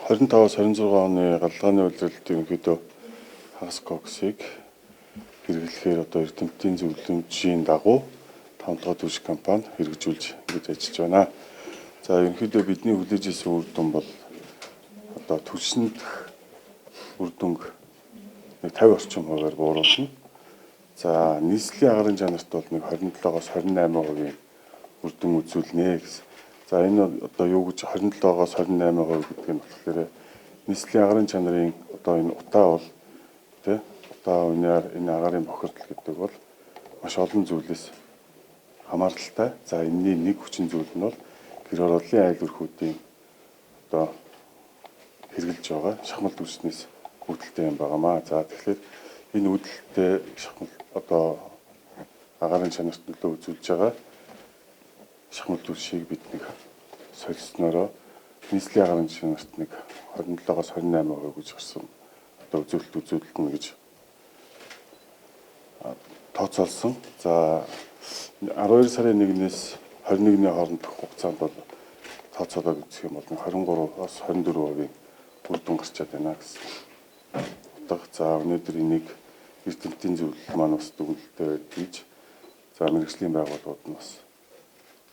25-26 оны галгааны үйлдвэрлэлд ерөнхийдөө хагас коксыг хэрэглэхээр одоо эрдэмтдийн зөвлөмжийн дагуу 5 дахь түвшин компани хэрэгжүүлж ажиллаж байна. За ерөнхийдөө бидний хүлээж ирсэн үр дүн бол одоо түвшинд үр дүнг 50 орчим хувиар бууруулна. За нийслэлийн агарын чанарт бол 27-оос 28% үр дүн үзүүлнэ гэсэн. За энэ одоо юу гэж 27-оос 28% гэдэг нь болохоор нийслэлийн агарын чанарын одоо энэ утаа бол тий утаа үнээр энэ агарын бохирдол гэдэг бол маш олон зүйлээс хамааралтай. За энэний нэг хүчин зүйл нь бол гэр орооллын айл өрхүүдийн одоо хэрэгжилж байгаа шахмал түвшнээс үүдэлтэй юм байнамаа. За тэгэхээр энэ үүдэлтэй шахмал одоо агарын чанарт нөлөө үзүүлж байгаа шахмал түвшийг бид нэг солиснороо нийслэлийн агарын чанарт нэг 27-оос 28% гэж гарсан одоо үзүүлэлтэн гэж тооцоолсон. За 12 сарын 1-ээс 21-ний хоорондох хугацаанд бол тооцоолоод үзэх юм бол 23-аас 24% үр дүн гарчаад байна гэсэн. За өнөөдөр энийг эрдэмтдийн зөвлөл маань бас дүгнэлтээр хийж за мэргэжлийн байгууллагууд нь бас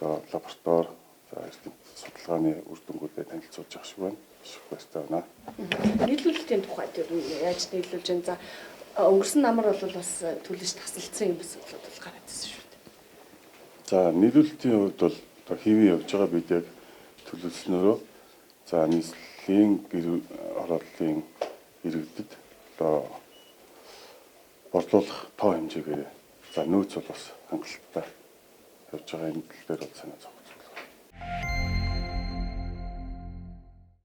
одоо лаборатори за эрдэмт судалгааны үр дүнгуудыг танилцуулж явах шиг байна. Их баяртай байна. Нийлүүлэлтийн тухайд яаж нийлүүлж байна? За өнгөрсөн намар бол бас төлөж тасалдсан юм бас бол гараад ирсэн шүү дээ. За нийлүүлэлтийн хувьд бол одоо хэвэн явж байгаа бид яг төлөвлөснөөрөө за нийслэлийн гэр орооллын иргэдэд одоо борлуулах тоо хэмжээгээр за нөөц бол бас хангалттай явж байгаа энэ тал дээр бол санаа зовж байна.